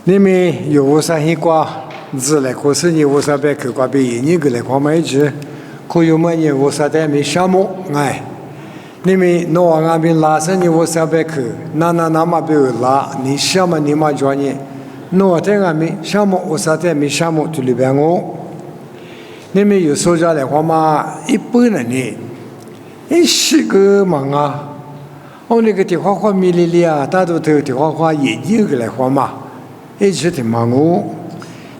你们有无啥些瓜子来？可是你无啥别去瓜比你个来瓜买子，可有么你无啥在没项目哎？你们弄完那边拉上你无啥别去，那么别拉，你项目你嘛专业，弄在那边项目无啥在没项目就里边我。你们有收下来话嘛，一般人呢，一十个忙啊，我那个地方话米里啊，大多都地方话也有个来话嘛，一直挺忙哦。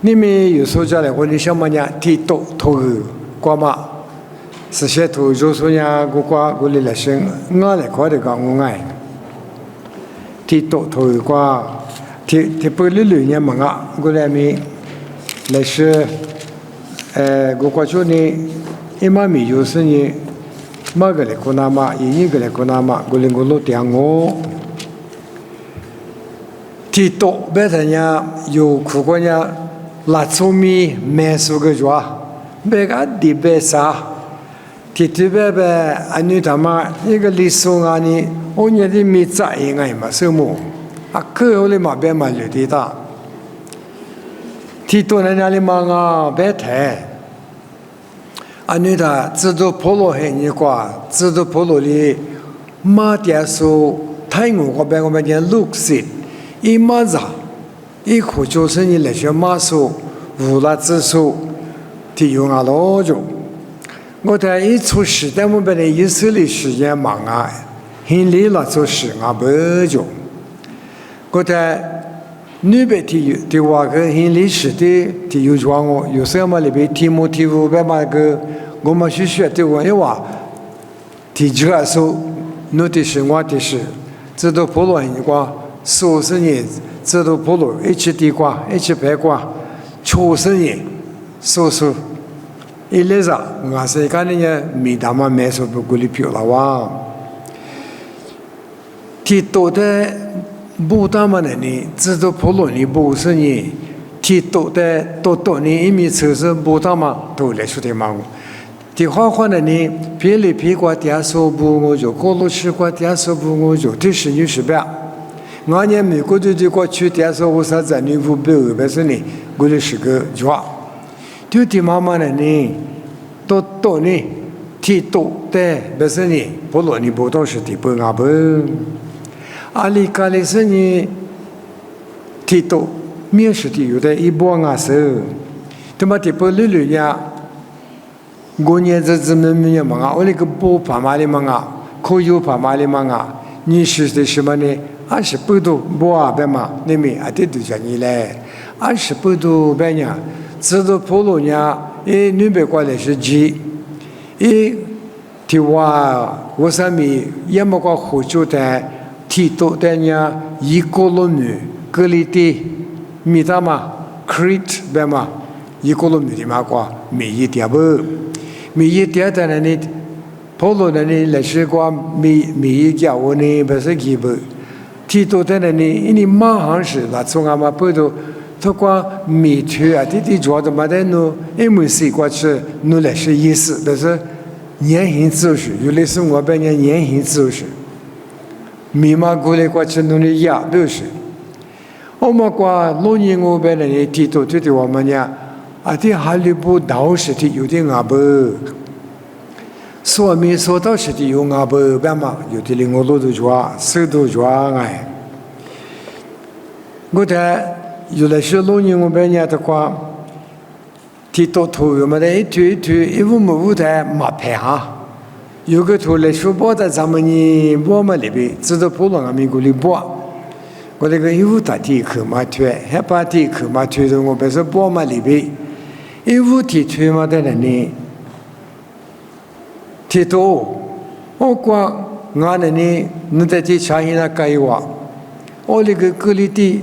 你们有收下来话，你想么呢？提多投入挂嘛，是些投入说呢，我来生，我来快点讲我爱，提多投入挂，提不了呢忙啊，我来没来是。我过去呢，一妈咪就是呢，马个来过那嘛，一个来过那嘛，我连我都点我。提多别人家有苦过呢，拉粗米没数个抓，别个地别啥，提别安尼他妈一个历史啊呢，我年的米在应该嘛什么，啊可后来嘛别嘛留的大。提多人家里嘛啊别太，安尼他知道普罗很你挂，知道普罗里马点数太我边我们讲60，一马子，一口就是你那些马数，无拉指数，提用啊老久。我在一出事，但我们的以色列时间忙啊，很累了做事啊不久。我在。女别提话个很历史的提有装哦，有时候嘛里边题目题目别嘛个我们去学的话，因为提这个说，侬的是我的是，知道普罗人话，40年知道普罗一起地瓜一起白瓜，90年40，一来着，我是讲呢，没他妈没说不鼓励票了哇，提多的。不他妈的呢，知道普罗尼不是你，提多的多呢，一米测试不他妈都来说的忙。提话的呢，别里别个点数不我就，过路吃个点数不我就，这是你是不？我年美国的过去点数我啥子你不标不是呢？我就是个抓。就提妈妈的呢，多呢，提多的不是呢，普罗尼不都是提不阿不。阿里卡里是你提多面试的有的一波啊是，他妈提不溜溜呀，过年这么忙啊，我那个不怕嘛的忙啊，可有怕嘛的忙啊，你是的什么呢？20多不啊别嘛，你们啊这都叫你嘞，20多别呀，知道普罗呀，你别过来是几，提话我上面也没个合作的。提多的呢，一个罗米格里的米达嘛 ，Crete 别嘛，一个罗米的嘛个米一点不，米一点的呢，普罗的呢来说个米一家伙呢不是基本，提多的呢，你马上是那从俺们不都，他个米区啊，这主要的嘛的喏，因为是过去喏来是意思，但是年轻就是，有的是我们年轻就是。密码过来过去弄的呀，都是。我们过老年我们的提多这的我们呀，啊，这哈利不到是的有点阿不，说没说到是的有阿不，别嘛，有的另外路都抓，手都抓哎。我在有那些老年我们呀的话，提多头我们的一推，一屋没的马牌哈。有个图来说包的咱们呢，包嘛里边知道普罗阿米古里包，我那个有大地口嘛推，还把地口嘛推的我别说包嘛里边，有地推嘛的人呢，提多，我光俺那呢，你在这查一那改话，我那个格里的，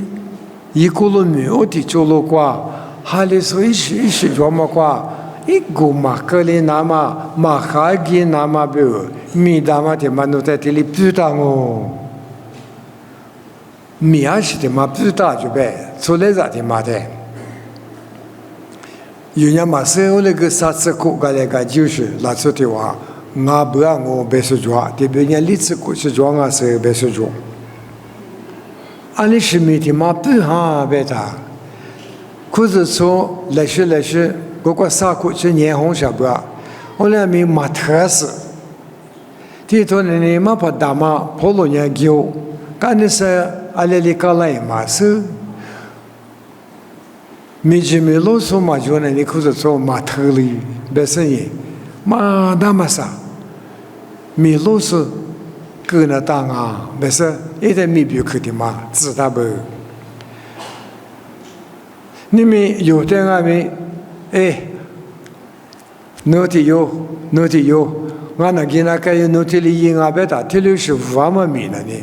一个罗米我的做了qua，哈里说一时做嘛qua。一个马格里那么马哈吉那么标，米达嘛的嘛，侬在这里不打我，米还是的嘛不打就呗，出来咋的嘛的？有人嘛说我那个啥子国家那个就是那说的话，我不让我别说做，这边人历史过去做我是别说做。阿里是米的嘛不哈贝塔，可是说来是，个啥过去年红小不，我俩米马特斯，第头呢嘛把大马婆罗尼教，干的是阿里卡来嘛是。米吉米罗索嘛就呢，你可是说马特里别生意，马达马萨，米罗索跟那当啊，别是一点米别去的嘛，知道不？你们有点啊没？哎，哪里有？俺那给那个哪里应啊？别打，这里是五万米了呢。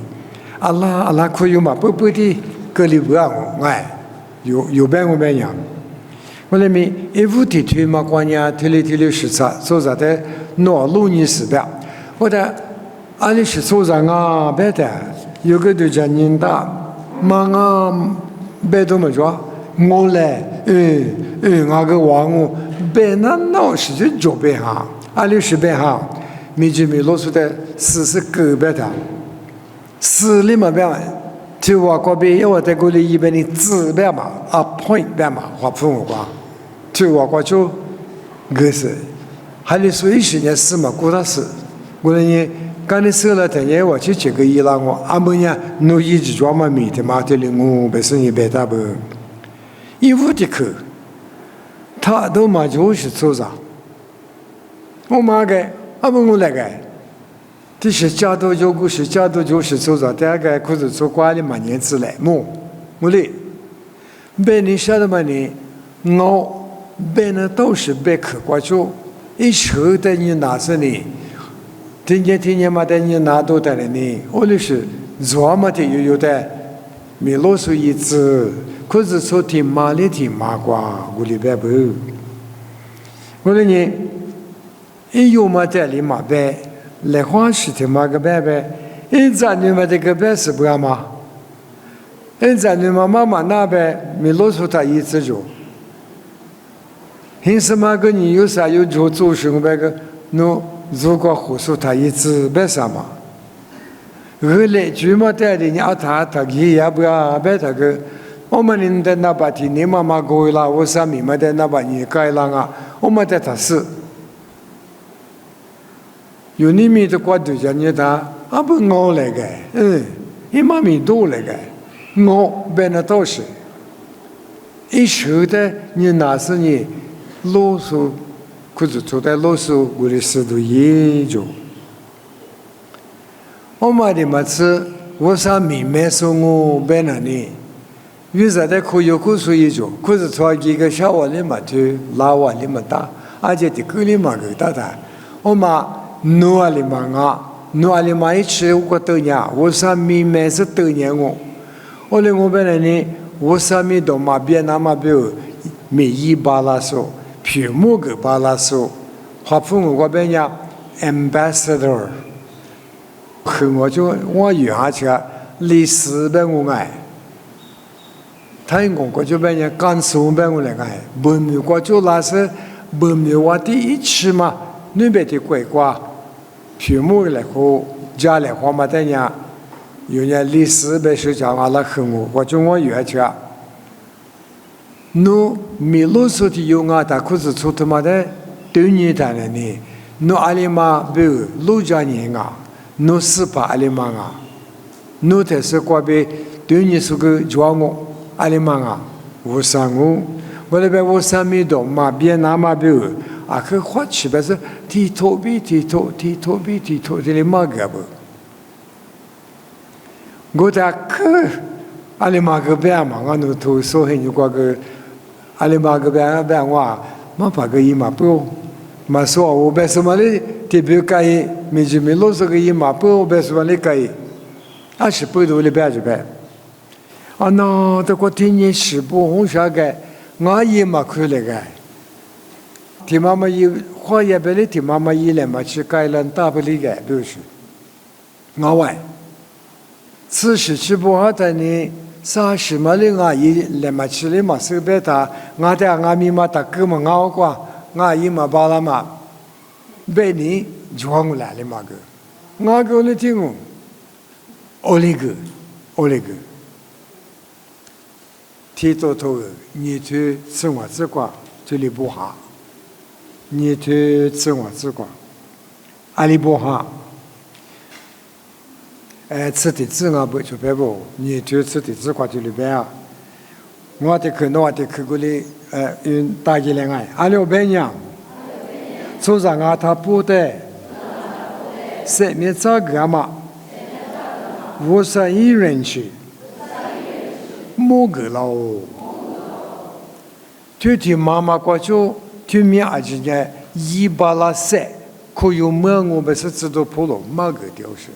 阿拉可以嘛？不的，格里不让我哎。有变我变样，我那边一屋地推嘛，关键推理实查，做啥的脑路你是的，我的阿里是做啥啊？别的有个对家人大，忙啊，别多么着，我来，我个王我，别那闹事就做别哈，阿里是别哈，没落出的49别的，4里嘛别。就我嗰邊，因為在嗰裏邊你指標嘛，appoint 標嘛，劃分我啩，就我嗰就個是，還得說一些事嘛，過他事，我呢，剛才說了的嘢，我去這個伊朗我，阿們呀，努一直專門米的嘛，這裡我本身也別大不，一屋的去，他都嘛就是做啥，我媽個，阿們我來個。这是家都就是做啥？第二个可是做管理嘛年之类，我哩，别人晓得嘛呢？我别人都是别客观就，一手的你拿着呢，天天嘛的你拿到的呢，我哩是做嘛的有的，没啰嗦一次，可是说听嘛哩听嘛瓜，我哩别不，我哩呢，一有嘛的哩嘛别。来欢喜的嘛个白白，一咱你们这个白是不干嘛？一咱你们妈妈那边没露出他一直就，平时嘛个你有啥有做什么那个，侬如果胡说他一直白啥嘛？后来就嘛带的你他也不要白他个，我们人在那把天你妈妈过了，我啥咪嘛在那把你改了啊，我们在他是。有你们的关注人家他，啊不我来个，你妈咪多来个，我变得都是，一手的你那是你啰嗦，可是做的啰嗦，我的事都研究。我妈的嘛是，我啥咪没说我变了呢？有啥的可有可说研究，可是做几个小娃里嘛就老娃里嘛大，而且的个里嘛个大大，我妈。努阿里嘛一吃我多年，我啥米没是多年我连我本来呢，我啥米都嘛别那么别，米一巴拉说，皮木个巴拉说，划分我本呀 ambassador， 和我就我有下去历史本我爱，他我就本呀干什本我来爱，不没我就那是不没我第一次嘛，那边的鬼瓜。皮木来后，家里话嘛在家，有人历史被是讲完了很我就我有去啊。侬米罗说的有啊，但可是出他妈的对你谈的呢，侬阿里嘛不陆家人啊，侬是把阿里嘛啊，侬才是过被对你说个叫我阿里嘛啊，我上我那边我上面都嘛别那么别。啊，可花起不是提托，这里嘛个不？我在可阿里嘛个边嘛，我那头说很有个阿里嘛个边我嘛把个伊嘛不，嘛说我别什么嘞，特别该没就没落实个伊嘛不，别什么嘞该，啊是不多嘞边就边，啊那这个天年是不红啥个，我伊嘛可来个。ที่มามายีข้อยไปเลยที่มายีเลยมาชิกายลันตาไปเลยแกดูสิงาไว้40不好的呢30嘛เลยงายีเลยมาชิเลยมาซื้อเบต้างาแต่งามีมาตะกึมงากว่างายีมาบาลามาเบนี่จวงเลยมากงาก็เลยทิ้งโอลิก提多头你去自我自管这里不好，你去自我自管，阿里不好。自己自我不就别不，你去自己自管这里边啊。我的去，我的去，过里用大几两爱，阿六百年，从上啊他不得，生命咋个嘛，51人去，么个喽？就听妈妈过去，听面阿姐呢，183，可有么我不是知道破了，么个掉是。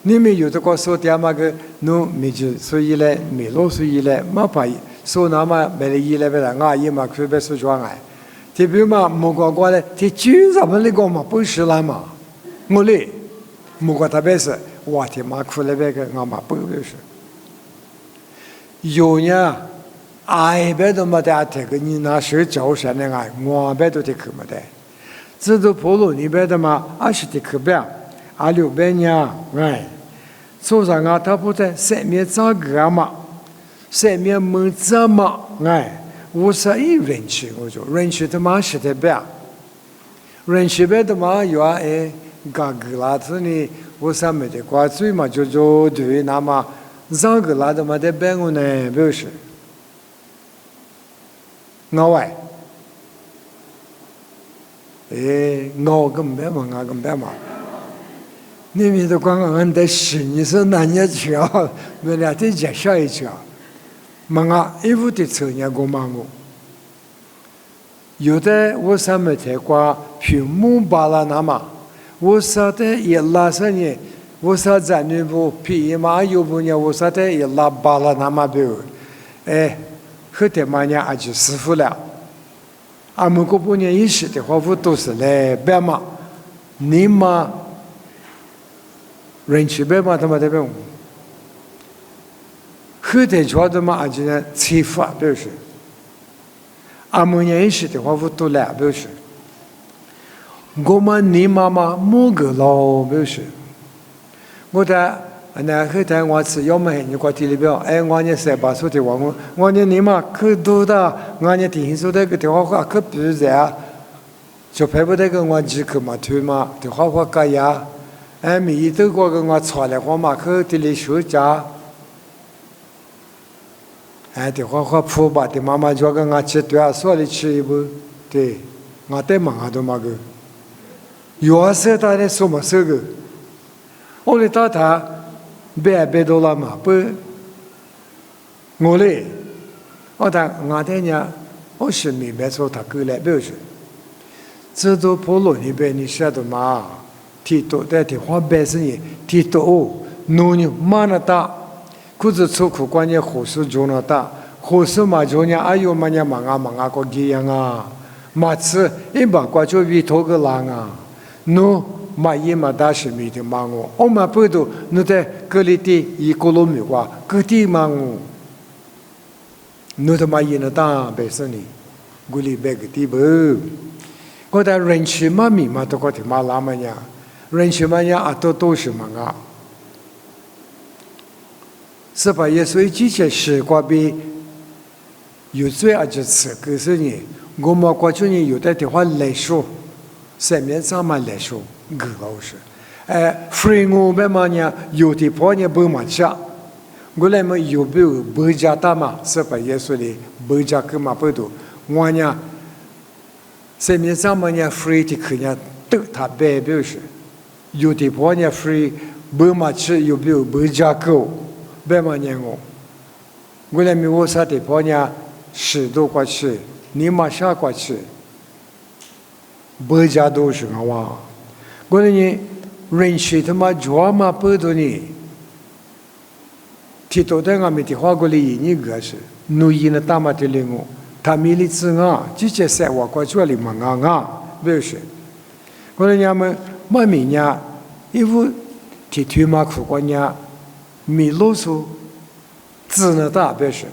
你们有的个说点嘛个，侬没就所以嘞，没落所以嘞，没怕说那么没了伊嘞不啦，俺姨嘛可别说装哎，这边嘛木瓜瓜嘞，这酒咱们那个嘛不是啦嘛，我嘞木瓜特别是，哇天嘛苦嘞别个俺嘛不是，有呢，哎别都没得这个，你那是教山的哎，我别都得去没得，这都破路你别的嘛，20的去别，600年哎。早上啊，他不在上面咋个嘛？上面门怎么哎？51人去，我说人去他妈是特别，人去别他妈有啊哎，嘎个啦子呢？我上面的挂嘴嘛，就对，那么咋个啦他妈的办公呢？不是，我喂，哎，我根本嘛，我根本嘛。你们都光俺的事，你说那年去啊，为了再介绍一下，嘛啊，衣服的车人过忙我，有的我上面才挂屏幕巴拉那嘛，我说的也拉上呢，我说咱那部皮嘛有不呢，我说的也拉巴拉那嘛不，哎，后天嘛呢俺就师傅了，俺们这不年一时的话，我都是来白嘛，你嘛。人去别嘛，他妈的别，后头觉得嘛，而且呢，财富啊，表示，俺们认识的话，我都来表示，我们你妈妈么个老表示，我在那后头我是要么你挂地里边，哎，我呢3把手的话，我呢你妈可多的，我呢电视的个电话可不在，就拍不得个我几个嘛推嘛，电话改呀。哎，每都过个我查来我嘛去这里休假，哎，的话铺吧，的妈妈叫个我吃多少说的吃一不，对，我带忙啊都嘛个，有时他呢什么时个，我的到他别多了嘛不，我嘞，我带呢，我是明白说他过来不是，这都破路那边你晓得吗？提多的的话本身也提多哦，农业蛮那大，可是出口关键火势就那大，火势嘛就呢，哎呦嘛呢忙啊个这样啊，嘛吃一把过就比头个lang啊，喏嘛也嘛大是没得忙哦，我嘛不都那在各里的一个罗米话，各地忙哦，那他妈也那大本身呢，古里别个地不，我在人去嘛米嘛都个的嘛拉嘛呀。人什么呀？都是么啊？是吧？也所以这些事过比有罪而就吃，可是呢，我们过去呢有的话来说，上面上嘛来说，个是，free 我们嘛呢有的朋友不嘛吃，我来嘛有没有不加大嘛？是吧？也说的不加个嘛不多，我呢上面上嘛呢 free 的可呢都他白表示。有的朋友 free 不嘛吃，有没有不加够，别嘛年我来没我啥的朋友10多块钱，你嘛下块钱，不加都是我哇，我来呢人些他妈抓嘛不多呢，提到的我们的话过来你个是，努伊那大嘛的领我，他米里子啊，直接在我过去里嘛不是，我来呢么。嘛明年，因为提推嘛苦过年，米露苏，只能大表示。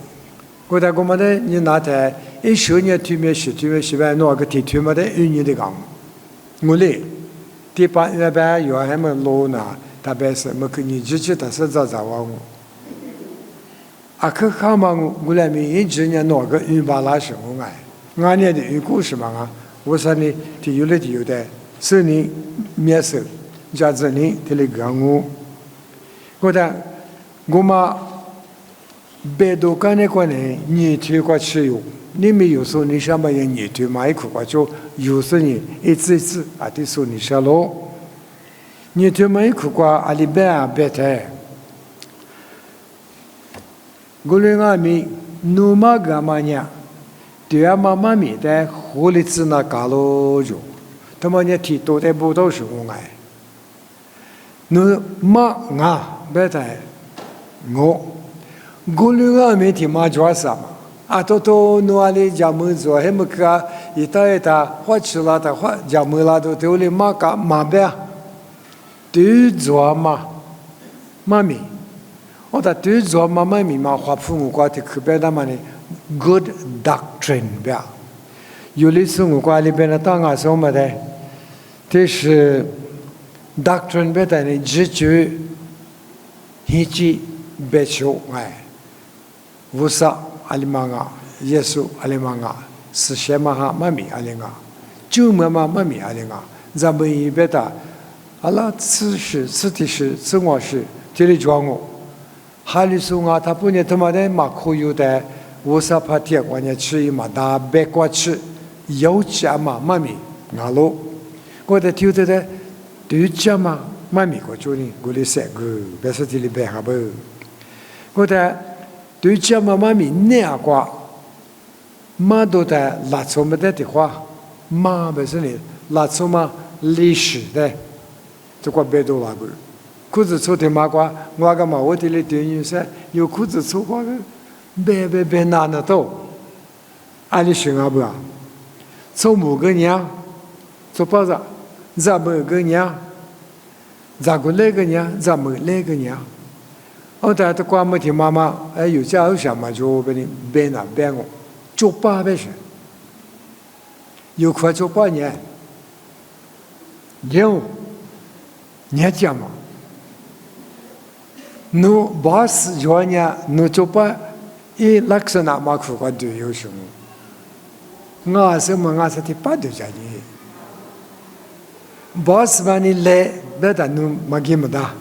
我在我们的你那台10年推面是吧？那个提推嘛的1年的讲，我嘞，第8月份有还么老呢，特别是么个年纪的是咋我，阿克哈嘛我来米一直年哪个云巴拉什么哎，俺年的云故事嘛啊，我说呢，提有的，是你面色，加之你提了讲我的我嘛，别多干的关呢，你推过去哟，你没有说你想把人你推买一口过就有时呢一次啊，得说你下喽，你推买一口过阿里边啊别太。古人阿米努马干嘛呢？对啊，妈妈咪的狐狸子那搞了就，他们呢提多的不都是我爱。努马啊，别太我，古人阿米提马抓什么？啊，都努阿里家门做，还么个一打，花吃了的花家门啦都丢里马干马别，对做嘛，妈咪。我的对做妈妈咪嘛，话父母瓜的可别的嘛呢 ，good doctrine 别，有的时候瓜里边的当啊什么的，这是 doctrine 别的呢，直觉，一起别求哎，无啥阿里玛啊，耶稣阿里玛啊，是什么哈妈咪阿里啊，就妈咪阿里啊，咱们一别的，阿拉此时此地是自我是这里装我。哈里苏啊，他不念他妈的马库有的，我啥怕铁我呢吃嘛大白瓜吃，有家嘛妈咪阿罗，我的听着的，对家嘛妈咪我做呢，我的三个，别说这里白哈不，我的对家嘛妈咪那瓜，妈都的拉错么的话，妈不是呢，拉错嘛历史的，这个别多拉不。裤子臭的嘛瓜，我干嘛？我这里对女生有裤子臭瓜个，别难得到，阿里选啊不啊？臭某个娘，臭包子，咱某个娘，咱个那个娘，咱某那个娘。我在这关门听妈妈，哎，有家有小嘛，就别你别难别我，做八别是，有块做八年，有，你讲嘛？nu boss joanya nu coba i laksana makhu ka du yusung nga sama nga sati padu jadi boss bani le beta nu magimada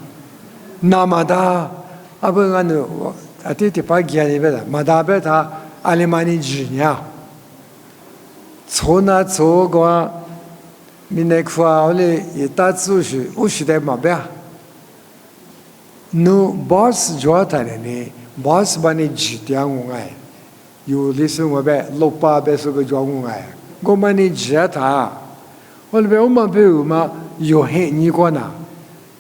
namada abanga nu atiti pagiani beta mada beta alemani jinya chona chogwa minekwa ole itatsu shi ushide mabya nu boss joata ne boss bani jitiang ngai you listen wa be lopa be so go jong ngai go mani jata ol be uma be uma yo he ni ko na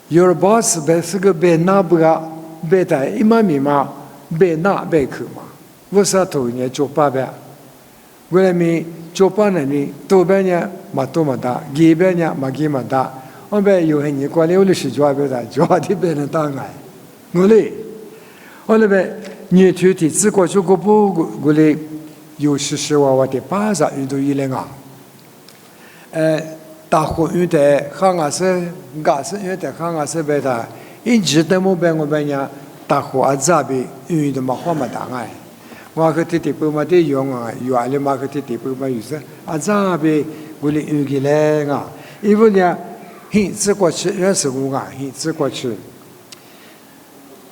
your boss be so go be na bra be ta imami ma be na be khu ma wo sa to ne jo pa be we mi jo pa ne ni to be nya ma to ma da gi be nya ma gi ma da on be yo he ni ko le lu shi jo be da jo ti be na ta ngai我嘞，我那边年头的自个就个不我嘞有时我的巴萨运动员来啊，大伙运的汉阿是嘎是运的汉阿是别的，一直都没变我变呀，大伙阿咋比运的嘛话嘛大哎，我个弟弟不嘛的用啊，有阿里嘛个弟弟不嘛有些阿咋比我嘞运起来啊，因为呢，很自个去认识我啊，很自个去。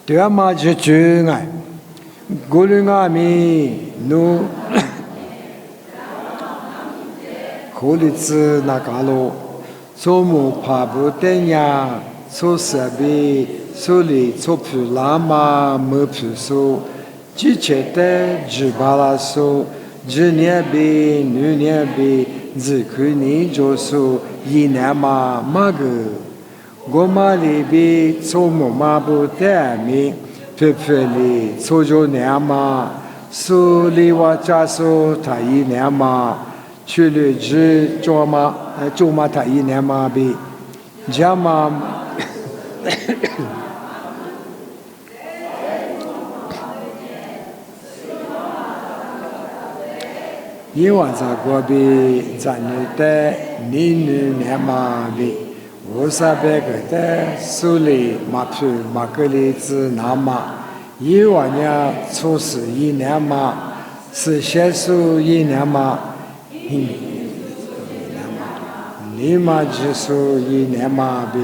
对啊嘛，就爱，古人阿咪努，狐狸子那嘎咯，做木爬不得呀，做设备，手里做皮拉嘛，没皮手，之前的只巴拉手，只年比女年比，只看你做手，一年嘛嘛个。我嘛里边做木嘛不得米，偏里做着娘嘛，手里我家手他一年嘛，去了只做嘛他一年嘛比，家嘛，因为在过边在那的你年嘛比。我啥别个的手里马皮马格里子拿嘛，一万年初始一年嘛，是结束一年嘛，立马结束一年嘛比，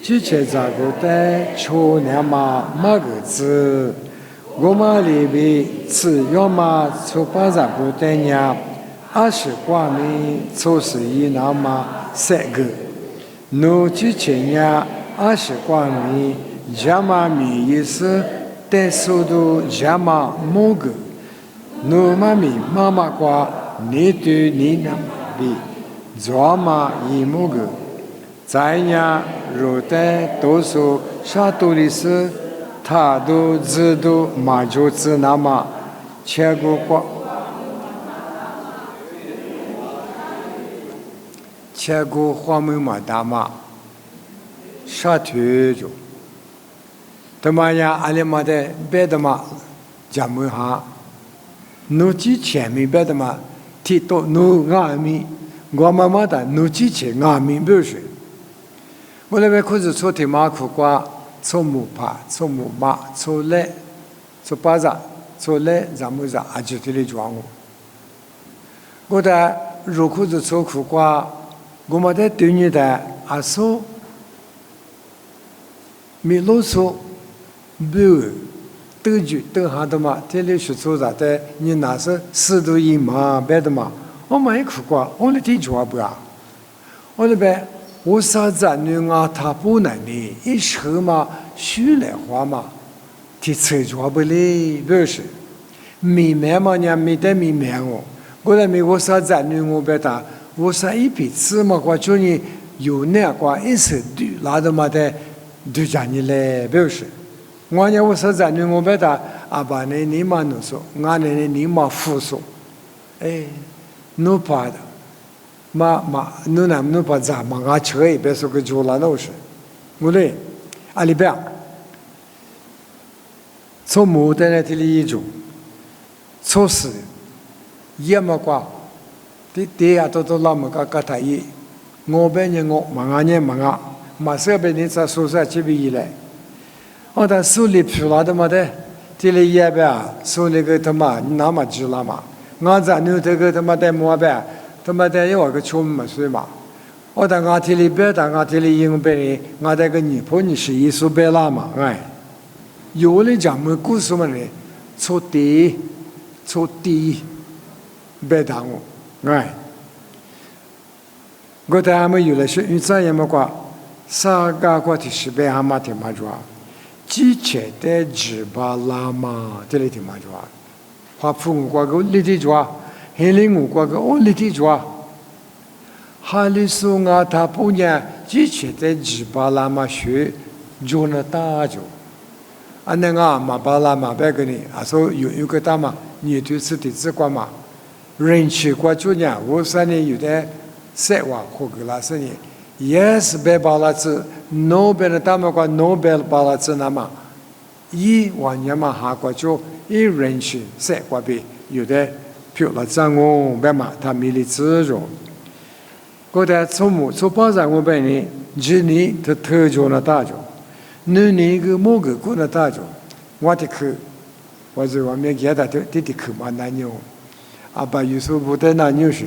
之前咋个的去年嘛么个字，我们里边只要嘛出八咋个的年，20光年初始一年嘛3个，侬之前年20光年加嘛米意思。但速度加嘛某个，侬妈咪妈妈瓜，你对你那比，做嘛一某个，在家如的多数啥道理是，他都知道嘛就知那么，切个瓜，切个花木嘛大嘛，啥腿就。他妈呀，阿里妈的别的嘛，家门哈，奴之前面别的嘛，提到奴阿米，我妈妈的奴之前阿米不是。我那边可是做提马苦瓜，做木帕，做木马，做嘞，做巴扎，做嘞，咱们在阿吉这里装我。我的如果是做苦瓜，我们的对你的阿叔，米罗苏。不，都句都哈的嘛，这里是做啥的？你那是4度1嘛，别的嘛。我没苦过，我那天做不啊？我那边我啥子女啊，他不能的，一说嘛，说来话嘛，提车做不嘞，不是？明白嘛？人没得明白我，我那没我啥子女我别打，我啥一辈子嘛，我叫你有那个一时对，那的嘛的，对家你来，不是？我讲我实在的，我别打阿爸呢，你嘛弄说，俺呢你嘛服说，哎，弄怕的，嘛，弄那弄怕咋嘛？俺车也别说个做了都是，我嘞，阿里边，从牡丹那这里一种，措施，也么挂，第下都那么个他一，我别人我嘛俺呢嘛俺，马上被你在宿舍这边一来。我的手里皮拉的嘛的，这里也别手里个他妈那么急了嘛，俺在牛这个他妈的么呗，他妈的有个穷嘛水嘛，我在俺这里别的俺这里因为俺这个女朋友是艺术别啦嘛，哎，有的讲么故事嘛呢，错地，别当我，哎，我在俺们有了是预测也么挂，啥个个的是别俺们的嘛抓。之前的只把拉嘛，这里挺嘛抓，华富我挂个里地抓，黑林我挂个我里地抓，哈里苏啊他不呢，之前的只把拉嘛学，做那大就，安那个嘛把拉嘛别个呢，啊说有个大嘛，你就是的这挂嘛，人去挂就呢，我说呢有的塞瓦或个拉是呢。Yes, 别巴拉兹，Nobel 他们讲 Nobel 巴拉兹那么，一万年嘛哈过就一人去赛过比有的票了张哦，别嘛他米里自容，我的从母从巴掌我被你，今年他特就那大就，那年个某个过那大就，我的去，我在外面给他的去嘛难牛，阿爸有时候不得那牛是，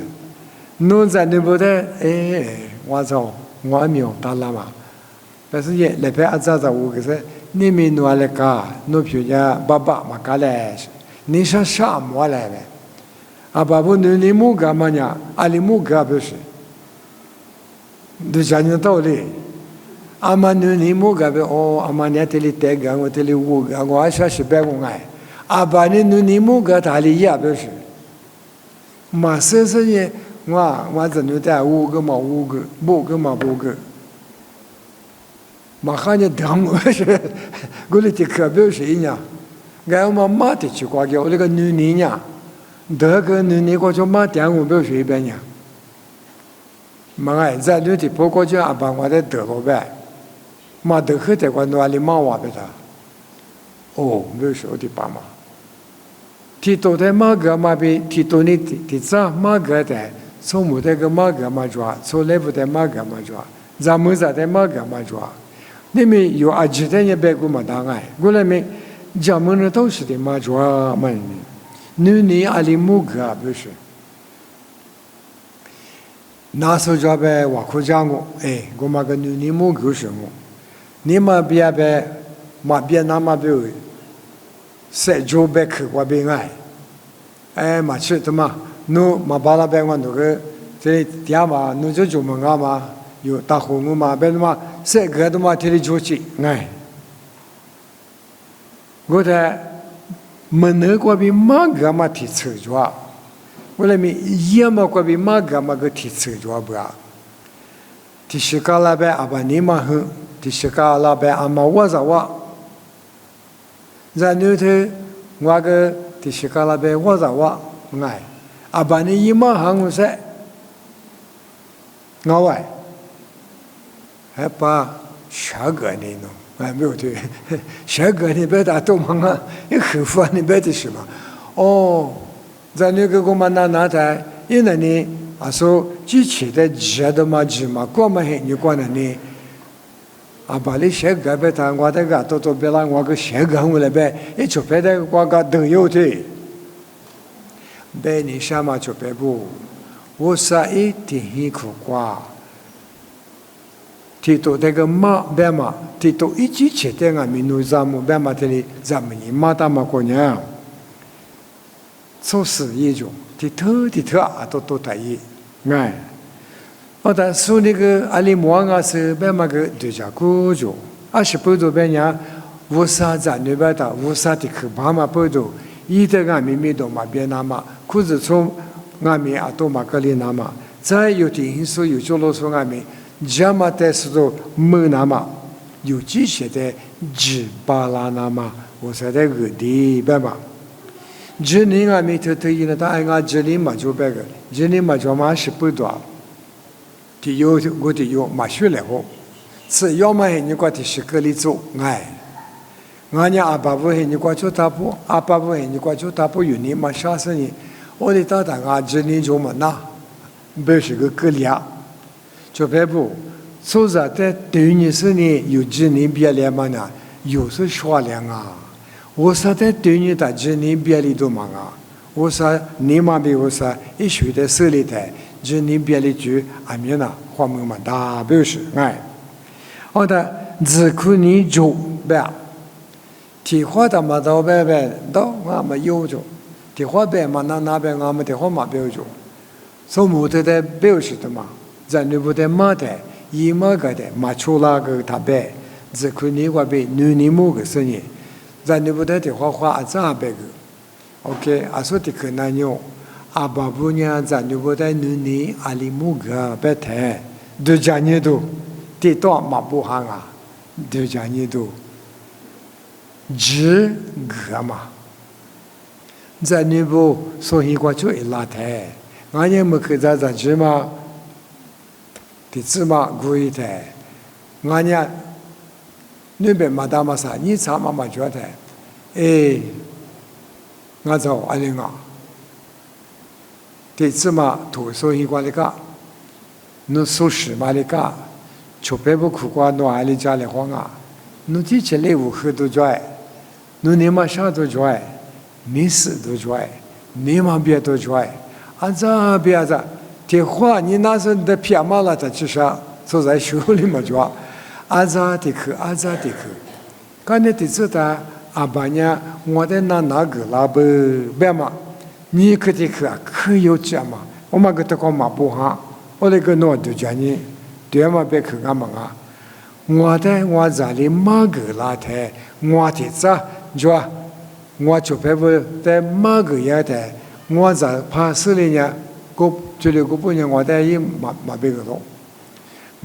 侬在那不得哎，我操！我没有打了嘛，但是也那边阿咋我可是你们弄来干，弄票价爸爸嘛干来，你想啥么来呗？啊爸爸你木干嘛呢？阿里木干不是？都讲你道理。阿妈你木干不？哦，阿妈你这里带干，我这里无干，我还想是白我爱。阿爸你木干他里也不是？嘛是是呢。我只能带5个嘛5个，5个嘛5个。嘛看见等我是，我那的可不是一样。俺们马的去挂叫那个女人呀，这个女人我就马点我不是一边呀。嘛哎，在那的不过就阿爸我在得了呗，嘛得去在关那里马瓦呗他。哦，不是我的爸妈。提到的马个嘛比提到你的咋马个的。从母的个马个嘛抓，从内部的马个嘛抓，咱们在的马个嘛抓，你们有阿吉的也别个嘛当爱，过来没，家门的都是的嘛抓门，你阿里木个不是。那时候就被我口讲过，我嘛个你木个什么，你嘛别被嘛别那嘛别，谁就被去我别爱，嘛去的嘛，侬嘛把那边我那个这里底下嘛，侬就门啊嘛，有大红嘛，别嘛谁个的嘛这里就去爱，我在门那个边嘛个嘛提车抓。我来咪也嘛过比嘛个嘛个提车就不啊，提西卡拉贝阿巴尼嘛哼，提西卡拉贝阿嘛我咋我，然后头我个提西卡拉贝我咋我哎，阿巴尼伊嘛行我噻，我喂，还把下个呢喏，没有对，下个你别打多忙啊，你后发你别的什么，哦。在那个我们那台，因为呢，说之前的节的嘛，节嘛，过嘛很你过呢呢，把你写个别他，我这个都别让我个写个我来呗，一就别的我个都有的，别你什么就别不，我是一点很苦瓜，提到这个马别嘛，提到一之前的俺们农咱们别嘛这里咱们你马大嘛过年。做事一种，的头啊都大意，但说那个阿里莫啊是别嘛个对家工作，是不多别人无啥在那边的无啥的去帮嘛不多，一的俺们没多嘛别那嘛，可是从俺们多嘛个里那嘛，再有的因素有就老说俺们，这嘛但是都没那嘛，有这些的几巴拉那嘛，我说的个地别嘛。这年俺们特意呢，他俺这里嘛就别个，这里嘛就嘛是不多，的有我的有嘛学来后，是要么你过的是个里做俺家阿爸不你过就他不，阿爸不你过就他不有你嘛啥事呢？我的大大俺这里就嘛那，不是个里啊，就别不，所以在对你是呢有这年别来嘛呢，有时说量啊。我说在对你的这里别里头嘛啊，我说你嘛比我说一学的手里头，这里别里就俺们那花木嘛大不是好的，只可你做呗，提花的嘛到呗到俺们有做，提花呗嘛那边俺们提花嘛不有做，所以木头的不是的嘛，在那不的嘛的，一嘛个的嘛出那个他呗，只可你话呗，你木个生意。在那不得的花咋别个 ，OK， 说的可难用，巴布呢在那不得你阿里木个别谈，都讲你都，地多嘛不行啊，都讲你都，只个嘛，在那不所以我就一拉台，俺也没去在只嘛，的只嘛故意台，俺也。那边嘛大嘛啥，你查嘛觉得，我走阿里啊，这次嘛土所以过来个，侬收拾嘛来个，就别不苦瓜侬阿里家来慌啊，侬这些礼物很多拽，侬你嘛啥都拽，没事都拽，你嘛别都拽，这别这，这话你那是的偏嘛了，这至少就在手里嘛抓。阿扎的去，刚才的知道阿爸呢，我在那个拉不别嘛，你可的去可有这嘛？我们个这个嘛不好，我那个诺都讲你，对嘛别去干嘛啊？我这里马个拉台，我的这就我就别不在马个也的，我这怕死了呢，这里不呢，我在也嘛别个弄。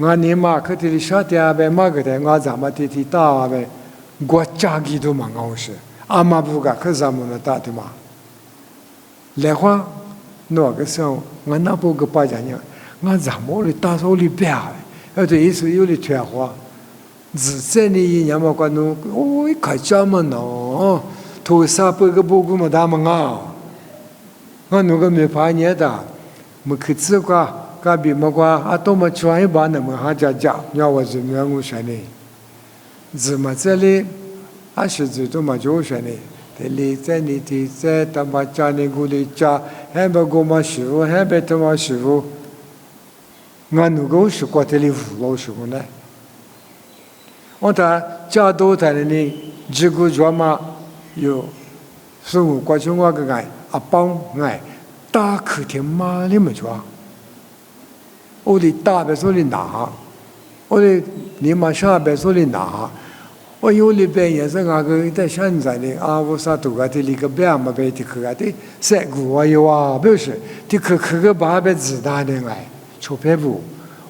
我你妈可的啥的呗，嘛个的我咱们的大呗，我家里头嘛我是，阿妈不个可咱们那大的嘛。来话那个时候我那不个把人家，我咱们的大手里边，对意思有的退化，自在的一年嘛关侬，一开家嘛喏，头啥不个不个嘛大嘛我那个没怕你的，没去吃过。噶比么瓜多么专一把那么哈家，要我怎么样我说呢？怎么这里啊是最多嘛就是呢，这里在你的在他妈家里屋里家，还不给嘛师傅，还不他妈师傅，俺如果是过这里服老师傅呢，我他家都在那里，这个专嘛有，所以我过去我个爱啊帮爱打客厅嘛里么抓，我的打别说的拿，我的你马上别说的拿。我有里边也是那个在现在的啊，我啥都个的那个边嘛边的去个的，三股啊有啊，不是的去个把别子弹的哎，出牌不，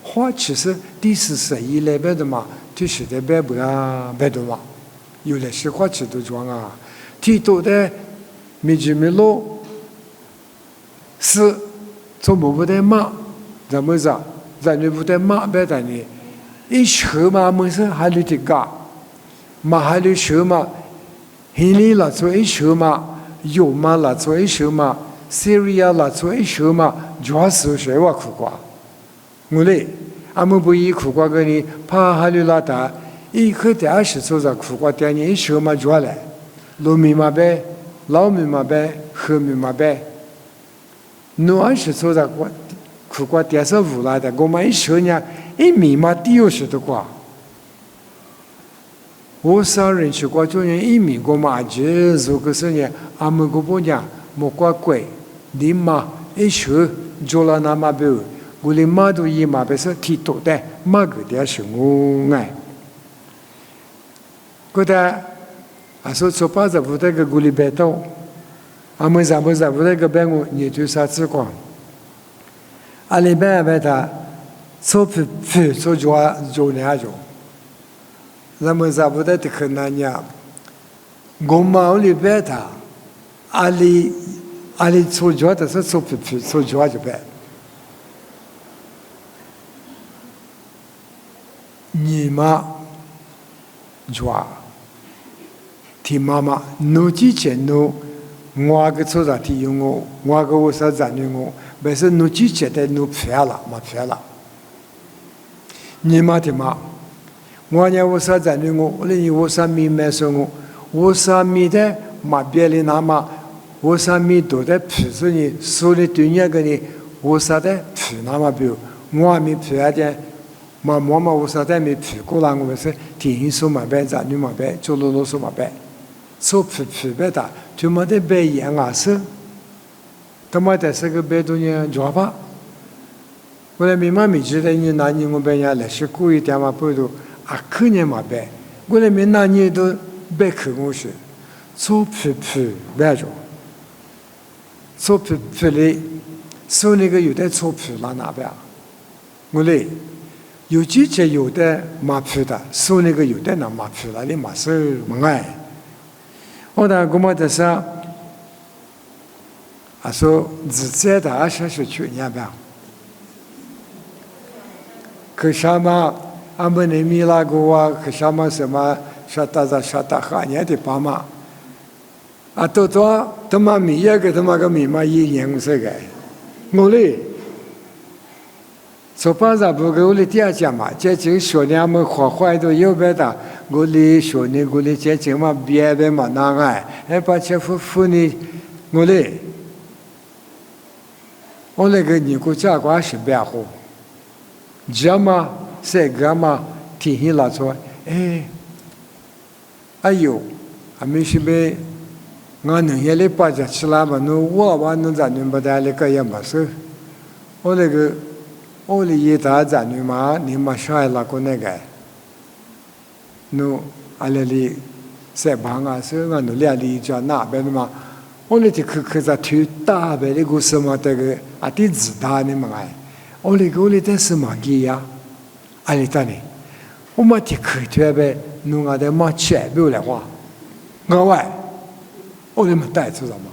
或其实第41来边的嘛，就是在边不啊边的嘛，有的是或其都装啊，提多的没知没路，是做不得嘛，怎么着，咱就不得嘛边的呢，一车嘛没事还得干。嘛还得学嘛，印尼啦做一学嘛，油嘛啦做一学嘛，Syria 啦做一学嘛，主要是学我苦瓜。我嘞，俺们不以苦瓜给你，怕还得拉达，一颗电是做着苦瓜店你一学嘛主要来，农民嘛呗，老民嘛呗，黑民嘛呗，侬是做着苦瓜店是无来的，我们一学呢，一米嘛底有是的瓜。我上人去过中原移民过嘛，就是个是呢，俺们个不讲，莫怪贵，你嘛一学做了那么多，我连马都一嘛不是提多的，马个点是我爱。个的，啊说做把子不得个我里白刀，俺们啥不得个白我，你就啥子光，俺里白白他，做不做做那种。咱们咋不得的很难呀？我们里边他，阿里做脚的是做脚就呗。你嘛，脚，提妈妈，努之前努，我个做啥提用我个我啥赞用我，但是努之前的努偏了，没偏了。你嘛提嘛。我呢，我啥在呢？我连我啥米买上我啥米的马别里那嘛，我啥米都在皮子呢，手里对那个呢，我啥的皮那么比我米皮啊的，嘛我啥的米皮过来，我们是天天手嘛呗，咱女嘛呗，做罗手嘛呗，手皮呗的，就没得呗养啊是，他妈的是个呗都呢抓吧，我来米嘛米知道你拿你我呗呀来是故意点嘛不都。啊，去年嘛呗，我来明那年都别去我去，做皮别着，做皮哩，手那个有的做皮拉哪边？我嘞，有几节有的马皮的，手那个有的那马皮了，你马手么爱？我da como的是，啊说自在的二十去年吧，可啥嘛？俺们那米拉古啊，可什么沙达哈年的爸妈，啊，都他妈米也个他妈个米嘛一年是个，我嘞，做巴扎不给我嘞第二家嘛，这经说呢，俺们坏都有别的，我嘞说呢，我嘞这经嘛别嘛难爱，还把这夫呢，我嘞，我那个你国家关是别好，这嘛。这个嘛，天天拉出来，哎呦，还没是被俺能也来把这吃了嘛？侬我能咋弄不得那个也没事。我那个，我的一大咋弄嘛？你嘛啥那个那个？侬阿拉里在旁啊，是俺侬俩里家那边的嘛？我那就去在推大边的个什么这个啊，地子大的嘛哎，我那在什么地呀？阿里达呢？我们提开推呗，弄阿的马车不来话，我喂，我们带出来嘛？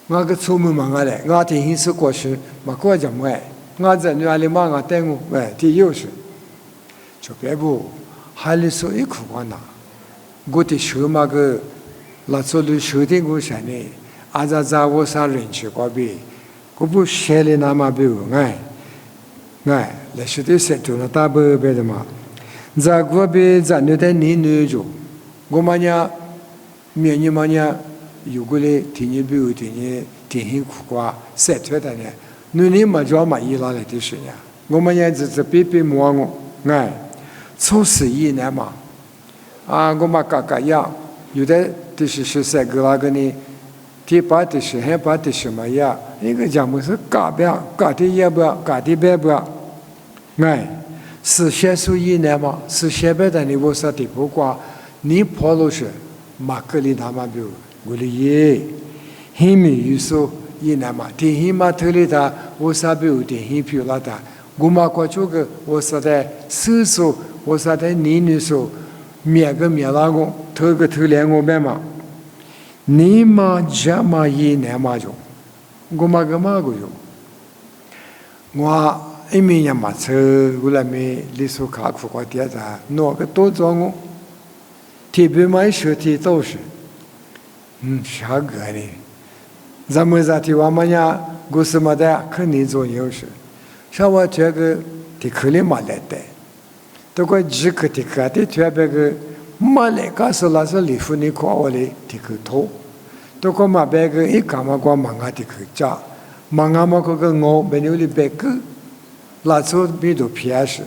我个出门嘛，我嘞，我天天是过去，嘛过就没，我在那里嘛，我带我喂，第有事，就别不，还是说一苦光拿，我的手嘛个，那做的手的我啥呢？阿咋我啥人去过呗？我不写的那么别哎。哎，那是的，是做了大伯别的嘛，在过边咱那的女就，我们呀，面你们呀，有个嘞，天天比如天天苦瓜，晒出来的呢，你嘛就嘛伊拉来的是呀，我们呀只别摸我，哎，初十一年嘛，啊，我们嘎呀，有的就是13个那个呢，第八的是还八的什么呀？一个讲么是嘎边，嘎的也不，嘎的别不，哎。是写书一年嘛？是写白的你我说的不过，你跑路是马格里他妈比我的爷，黑米有时一年嘛，天黑嘛头里他我说比有天黑皮了的，我嘛过去个我说的手手，我说的女手，面个面那个头个头两个白嘛，你嘛这嘛一年嘛就，我嘛个嘛个就，我。一面也没车，我来没历史考苦过点子，哪个多装我？特别买手提都是，啥个呢？咱们这地方嘛呀，我什么的肯定做优势，像我这个的可能没来的，都怪几个的个的特别个没来，可是那是礼服你夸我的的个头，都怪嘛别个一干嘛光忙啊的个家，忙啊嘛个我没有的别个。那时候没都偏是，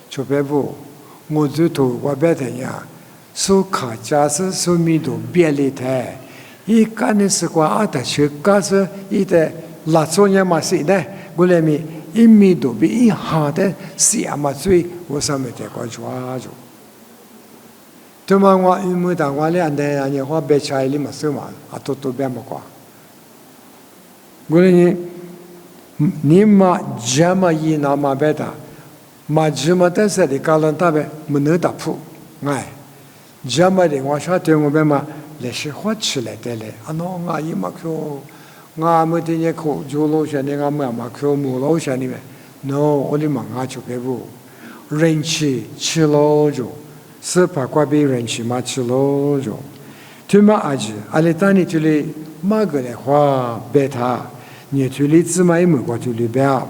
就别不，我最多我别的呀，手卡架是手没都别离台，一干的是光阿的去，干是一的那时候也嘛是的，我来咪一米都比一行的是也嘛最，我上面在过抓住，对嘛我因为当我俩的人家话别拆里嘛是嘛，啊都别么过，我来你。你嘛这么一那么别的，嘛这么但是的，搞了大呗，没能打破，哎，这么的我说对我们嘛，那是花起来的嘞，啊，那我一嘛说，我没得那口就老些的，我们嘛说没老些的呗，no， 我的嘛我就别不，人气吃老着，是怕怪别人气嘛吃老着，对嘛阿姐，阿里当你这里嘛个的话别他。你处理芝麻一门过处理不了，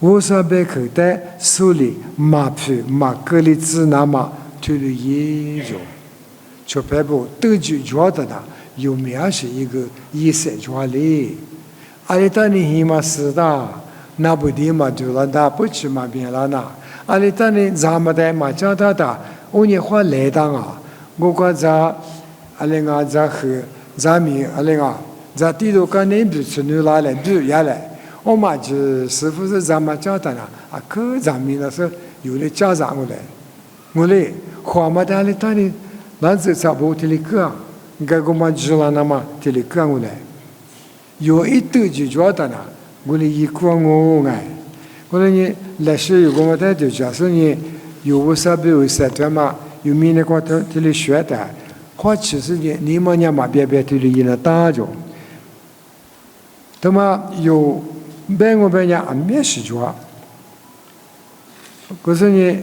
我说别口袋手里马皮马格里芝那么处理也就，就别不都就觉得呢，有面是一个意识觉里，阿里当你起码是的，那不的嘛就了的，不去嘛变了呢，阿里当你咱们的嘛叫他的，我你话来当啊，我讲咱阿里个咱和咱米阿里个。在地头干那边去牛拉来牛下来，我嘛就是不是咱们家的呢？啊，可咱们那是有的家长过来，我嘞花嘛的嘞，他嘞，那是差不多的个，你看我们知了那么的个过来，有一堆就觉得呢，我嘞一个我哎，我嘞你来是有我们就假设你有我啥比有啥的嘛，有明年过头的学的，或其实你们家嘛别的里呢打着。那么有别个别人安排事做，可是呢，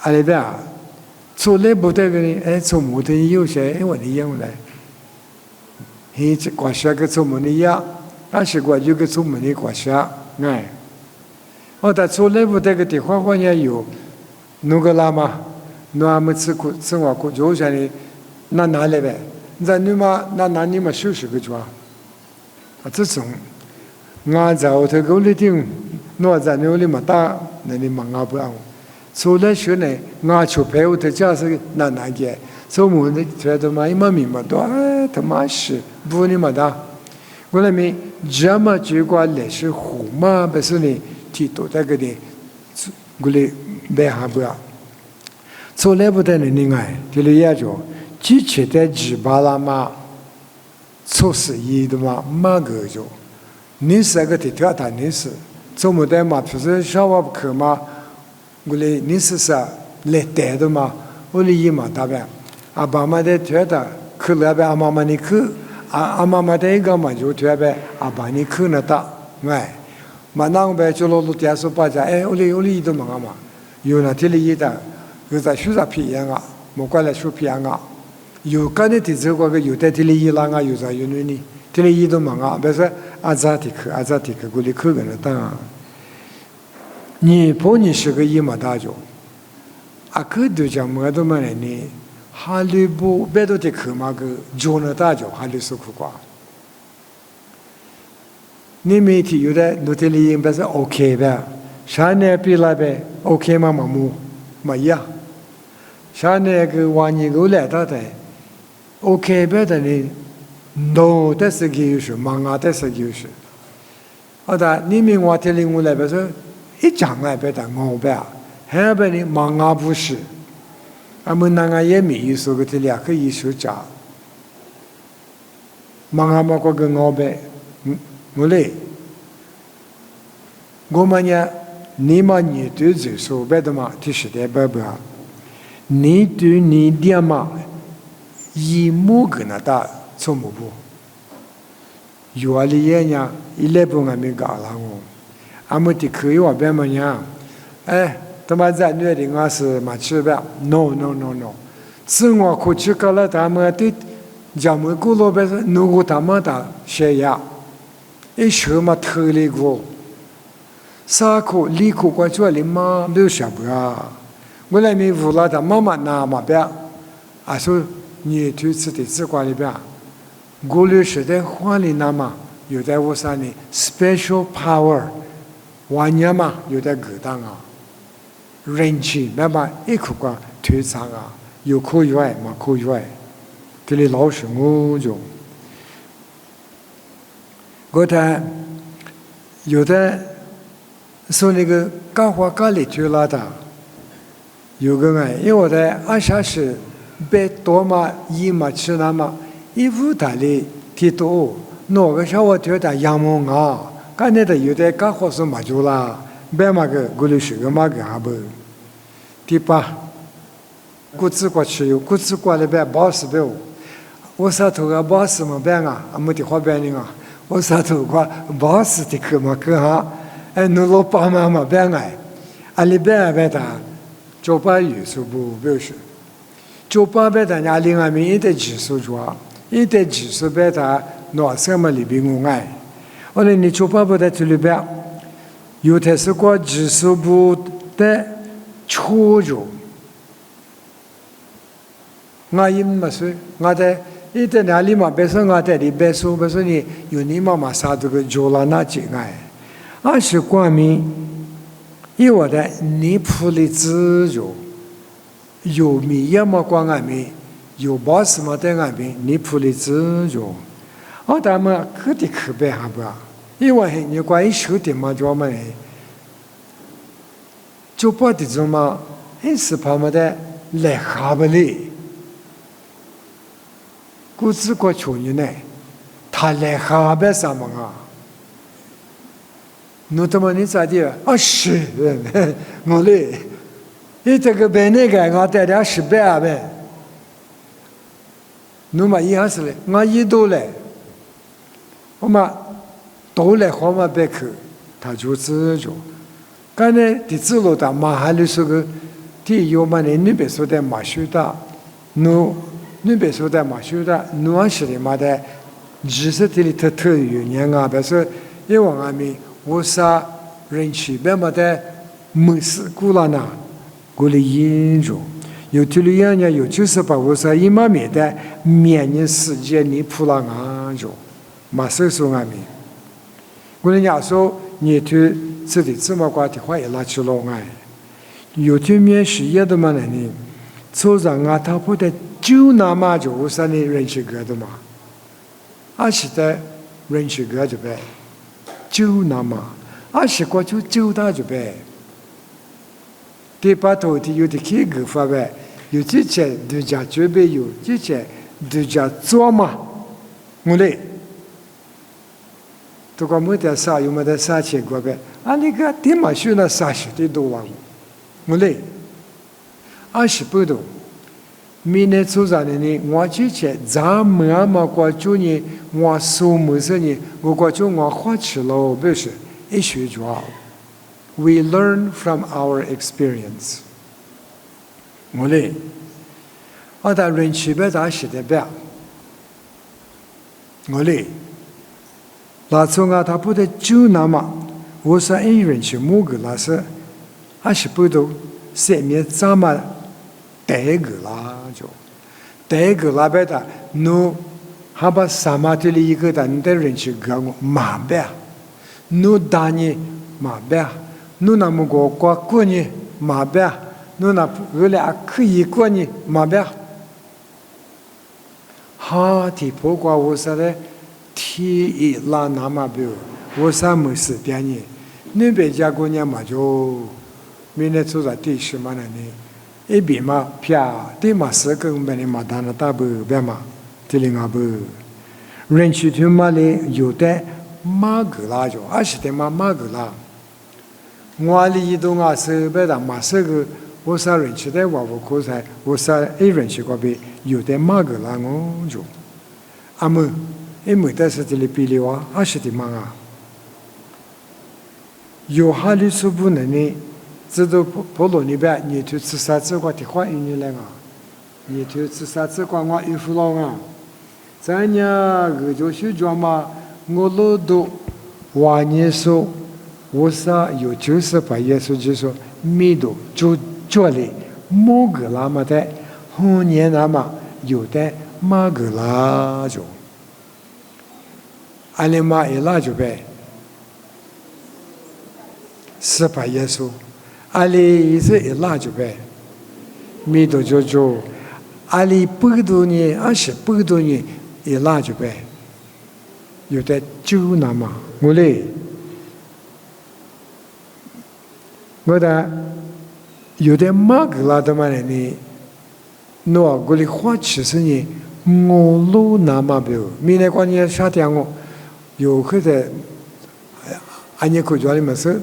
阿里边做来不得个呢，哎，做木头有些哎我的样来，嘿，这挂下个做木的呀，但是挂有个做木的挂下，哎，我但做来不得个地方好像有，弄个啦嘛，弄俺们吃我过就像呢，那哪来呗？咱你嘛那你嘛休息个做。啊，这种，俺在后头沟里顶，我在那里嘛打，那里嘛俺不让，出来学呢，俺去陪我的家是那个，做么的觉得嘛，一嘛明嘛多，哎，他妈是不你嘛打，我那边这么结果来是胡嘛，不是呢，提多那个的，我嘞别还不要，出来不得呢，你爱，这里也就，之前的几把啦嘛。措施一的嘛，马个就，你是个的条他你是，做么的嘛？就是小娃课嘛，我嘞你是啥来带的嘛？我嘞一嘛大呗，阿爸妈的条的课那边阿妈妈的课，阿妈妈的一个嘛就条呗，阿爸你课那大，哎，嘛那我呗就老多点数把家，哎，我嘞一都忙嘛，有那这里一的，有在学啥皮样啊，莫过来学皮样啊。有干的地这个有的地里伊拉啊有啥有呢呢？地里伊都忙啊，别说阿扎提克，过来看个那当。你婆你是个伊嘛大就，阿克都讲么都么来呢？哈利布别都的克嘛个做那大叫哈利苏苦瓜。你每天有的努力应该是 OK 呗，啥呢比那呗 OK 嘛嘛木嘛呀，啥呢个玩意个来到的 OK 呗的呢，no 的是个是，忙啊的是个是，好的，你们我听领我来呗说，一讲来呗的我呗，还呗呢忙啊不是，俺们那个也没有说个这两个艺术家，忙啊嘛个个我呗。我嘞，我们呢，你嘛你对这说白的嘛，就是的白白，你对你的嘛，一模跟那大错么不？有啊哩也呢，一来不俺们搞了我，俺们的可以话白么呢？哎，他妈在那里我是嘛吃白 ？No no no no， 自我过去搞了他们的，咱们古老白是如果他们的学呀。一学嘛特例过，啥课理科关注里嘛没有学不啊？我来没无了的妈妈拿嘛别，啊说你对自己自管里边，我律师的话里那嘛有在我啥呢 ？special power， 玩意嘛有在格当啊，人气慢慢一口光推长啊，有可以外嘛可以外，这里老师我就。我谈有的说那个干活干里去了的，有个哎，因为我的二十是被多嘛一嘛吃那嘛，一屋大里提多，那个小我觉得养蒙啊，干那的有的干活是嘛就啦，别嘛个过来学个嘛个还不，第八，骨子过去有骨子过来别boss别，我上头个 boss 嘛别啊，没得话别人啊。我上头话 boss 的课嘛课哈，哎，侬老爸妈嘛别爱，阿里别别的，做把语数不表示，做把别的伢另外面一点技术做，一点技术别的哪什么里边我爱，我嘞你做把不的这里边，有的是个技术部的初中，我因么是我的。一点哪里嘛，别说我在里别说，别说你有你妈妈啥这个做了那几爱，二是光明，因为的你普的自由，有米也么光俺们，有包什么在俺们，你普的自由，他们可的可别还不，因为你关于手的嘛，就我们就把的什么，还是怕么的来哈不哩。古自过穷人呢，他来哈别什么啊？侬他妈你咋的？啊是，我嘞，你这个白那个我带点失败啊呗。侬嘛一样是嘞，我一多嘞，我嘛多嘞好嘛别去，他就自助。刚才第四路的马哈里说个，第有嘛呢？你别说的马修的，侬。你别说的嘛，说的侬是的嘛的，知识的里特有年啊，别说因为我们我啥人去别嘛的没事过了呢，过了严重，有这里样呢，有就是把我啥一嘛面的面临世界你扑了安着，马上说俺们，我人家说你对自己这么挂的话也拉起了爱，有对面试业的嘛呢，做人啊，他不得。就那么就我说你认识个的嘛，是的认识个就呗，就那么是过就他就呗，第八头的有的开个发呗，有这些度假准备有这些度假做嘛，我嘞，都讲没得啥有没得啥钱过呗，那个天马修那30的多了，我嘞，20不多。明年出啥的呢？我之前咱们嘛过去年我收没事呢，我过去我花起了不是一学就好。We learn from our experience。我嘞，但人区别大是的别。我嘞，那从啊他不得就那么，我说一人去某个那是，20不多，上面咱们。带个啦就，第一个拉贝的，努哈巴萨马提里一个的，你的人去个我马贝，努达尼马贝，努那么个过过尼马贝，努那为了可以过尼马贝，哈提破过我说的提一拉那马贝，我啥没事点呢？你别家过年嘛就，明天做啥地什么呢？一边嘛偏，地嘛是个我们的嘛单的大不别嘛，这里阿不，人去他妈的有的马格拉就，还是的嘛马格拉，我里一动啊是别的嘛是个，我啥人去的我可才，我啥一人去过边有的马格拉我就，阿么，一没得是这里比例哇，还是的嘛啊，有哈里说不能呢。知道婆罗尼边，你就自杀这个的话，你来啊，你就自杀这个我衣服了啊，咱呀个就是说嘛，我老多话你说，我啥有就是把耶稣就说，米多就这里某个那么的，后年那么有的马个拉就，阿里马一拉就呗，是把耶稣。阿里是一拉就呗，米多就，阿里不多呢，二十不多呢，一拉就呗，有的就那么，我嘞，我的有的马格拉的嘛呢，我的话其实呢，我路那么不，明天关键夏天我有可的，俺也可做的么事。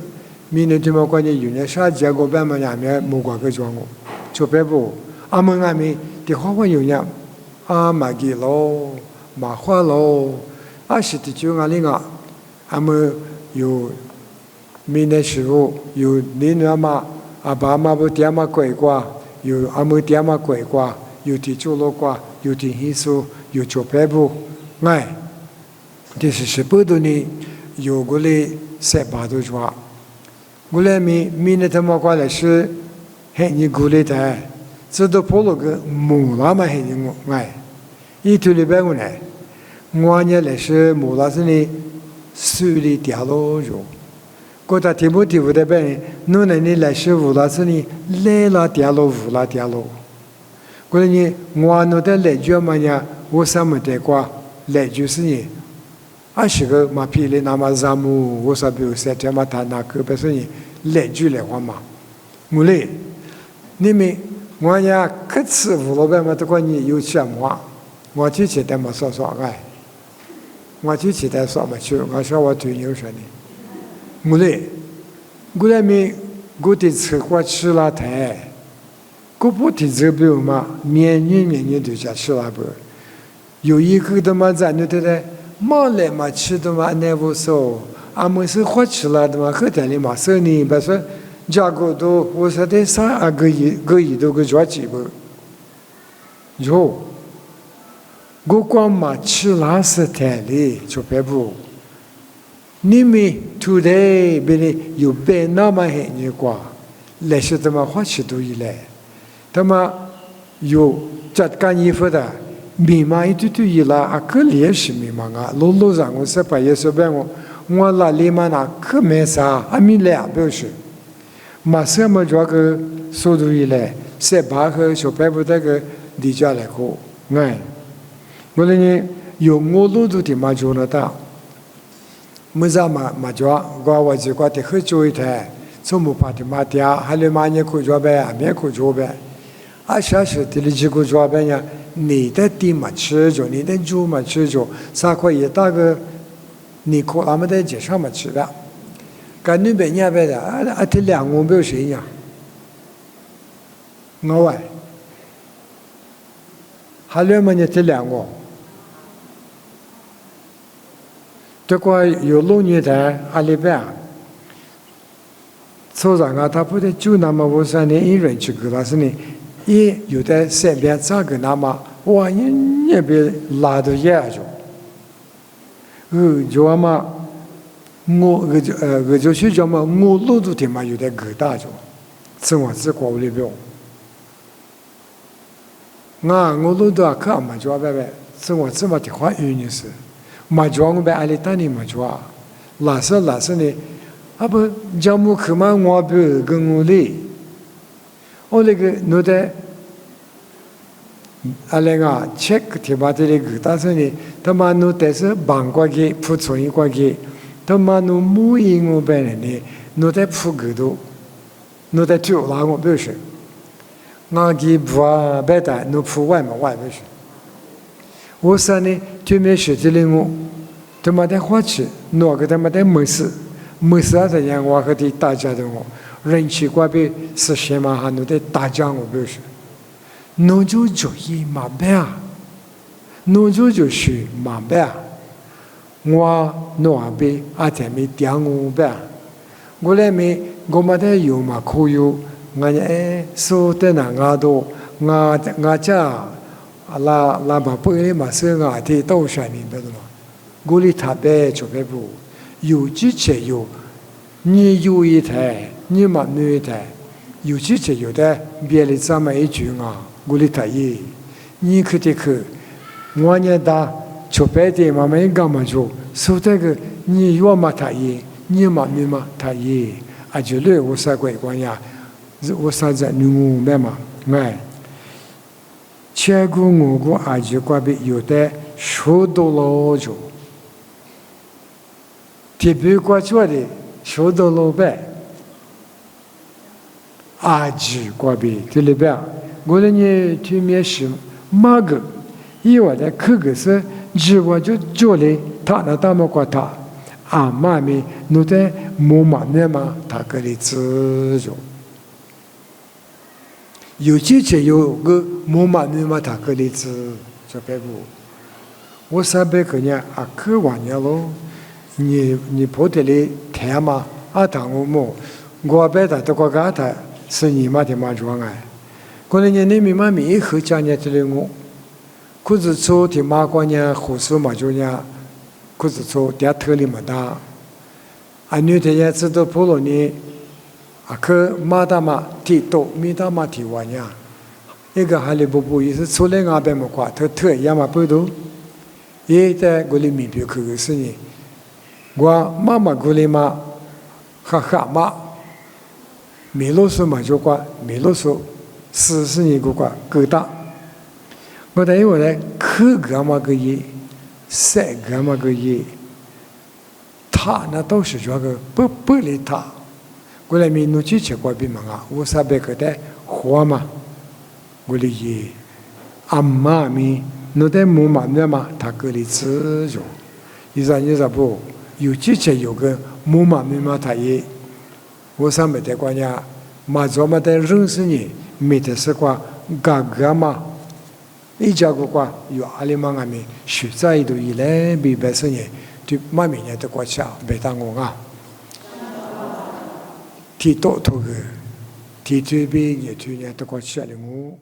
明年他们关键有年啥结果办嘛呀？没没过个状况，就别不，阿们阿们的花花有年，啊马吉喽，马花喽，啊是的就阿里个，阿们有明年时候有你那嘛，阿爸妈不爹妈鬼瓜，有阿们爹妈鬼瓜，有的做罗瓜，有的黑素，有做别不，哎，这是不多呢，有个嘞18度抓。我来明天他们过来是，嘿，你过来的，这都跑了个木拉嘛，嘿，你我哎，一头里边我呢，我呢来是木拉是呢，水里掉落着，过他听不的边，侬那你来是木拉是呢，来了掉落，乌拉掉落，过呢我那的来句嘛呢，我什么的过来句是呢。啊，是个马皮里那么杂木，我说比如说这么大那个，不是你来句来话嘛？没嘞，你们我呀，可吃胡萝卜嘛，都管你有钱嘛，我就觉得没说哎，我就觉得说嘛去，我说我对牛说的，没嘞，我那边我的吃过吃了台，我不的这边嘛，面都加吃了不，有一个的嘛在那的。马来嘛吃的嘛那不少，阿们是花吃了的嘛，后头里嘛说呢，不说价格多，我说的啥啊个一都个抓几不，有，我光嘛吃拉是台里就别不，你们 today 别里有别那么很你瓜，那些他妈花吃多一来，他妈有这干衣服的。密码一堆堆伊拉啊，可联系密码啊，路上我是把耶稣帮我拉里嘛那可没啥，还没来表示，马上么这个速度一来，18和小白不那个离家来过，哎，我呢有我路途的嘛就那大，没啥嘛抓，我就挂的很久一台，从不怕的嘛掉，还有嘛你可抓呗，没可抓呗，啊下是的里几个抓呗呀。你的地嘛吃着，你的猪嘛吃着，啥块也大个，你可俺们在街上嘛吃的，干那边那边的啊，这两个没有谁呀，我喂，还有么呢？这两个，这个有农业的阿里边，早上啊，他不得就那么我说呢，一人去给他是呢。也有的身边咋个那么，哇，你也别拉到眼着，就嘛，我就是叫嘛，我路途的嘛有点疙瘩着，这我自过里边，我路多可嘛抓呗呗，是我这么的话语呢是，嘛抓我呗阿里达尼嘛抓，拉是呢，啊不，家母去嘛我不跟我哩，我那个侬的。阿拉个 check 提巴的那个，但是呢，他妈侬但是帮过去，铺存一过去，他妈侬母婴我本人呢，侬在铺个头，侬在丢拉我不是，我给不啊白的，侬铺外嘛外不是，我说呢，对面学的了我，他妈在花钱，侬个他妈在没事啊这样我和的大家的我，人气过比是什么哈，侬在大家我不是。侬就意嘛白啊，侬就是嘛白啊，我侬阿边阿天没点我白，我来没我嘛得有嘛可有，我说的那我都我家拉把不哩嘛是我的都是明白的嘛，我哩他白就白不，有之前有，你有一台，你嘛没一台，有之前有的别的这么一句啊。我哩他耶，你去的去，我呢打就白的嘛没干嘛做，说这个你要嘛他耶，你嘛没嘛他耶，啊就嘞我啥鬼关呀，我啥子牛没嘛哎，结果我阿就怪别有的说多了就，特别怪做的说多了呗，阿就怪别这里边。我那年对面是马个，因为在去个是，只我就做嘞，他那大么过他，啊妈咪，侬在木马面嘛，他个里自由，有之前有个木马面嘛，他个里自就白不，我上班个呢啊去完了咯，你跑得哩天嘛，啊当我么，我白的都个个他是你妈的嘛装哎。过来年那咪妈咪和家呢这里我，可是做的马过呢，护士嘛就呢，可是做点特里嘛大，啊女的也知道普罗呢，啊去马达嘛提多，米达嘛提完呀，一个还里不意思，出来俺边么夸，特也嘛不多，也在过里面别去个事呢，我妈妈过来嘛，哈嘛，米罗斯嘛就夸米罗斯。40年过过够大，我等于我来去干嘛个嘢，晒干嘛个嘢，他那都是这个不理他，我来面弄起吃过比嘛啊，我啥别个的活嘛，我哩嘢，阿妈咪弄得木嘛的嘛，他个里自由，你说不，有之前有个木嘛咪嘛他也，我啥没得关呀，嘛做嘛得认识你。没得是话，嘎嘛，一家个话有阿里嘛阿咪，实在一度以来比白生人，对妈咪呢都过去啊，别当我啊，提多个，提这边也推呢都过去了我。